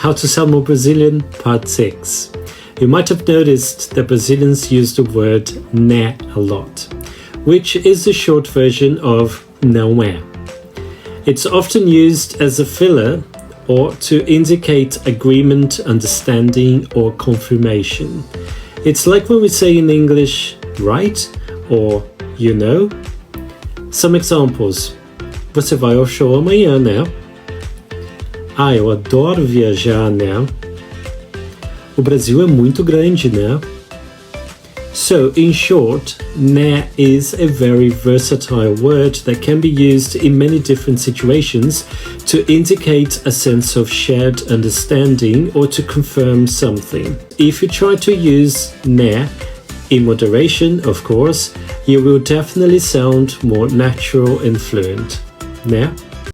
How to Sound More Brazilian, Part 6. You might have noticed that Brazilians use the word né a lot, which is the short version of não é. It's often used as a filler or to indicate agreement, understanding, or confirmation. It's like when we say in English, right? Or you know? Some examples. Você vai ao show amanhã, né? Ah, eu adoro viajar, né? O Brasil é muito grande, né? So, in short, né is a very versatile word that can be used in many different situations to indicate a sense of shared understanding or to confirm something. If you try to use né in moderation, of course, you will definitely sound more natural and fluent. Né?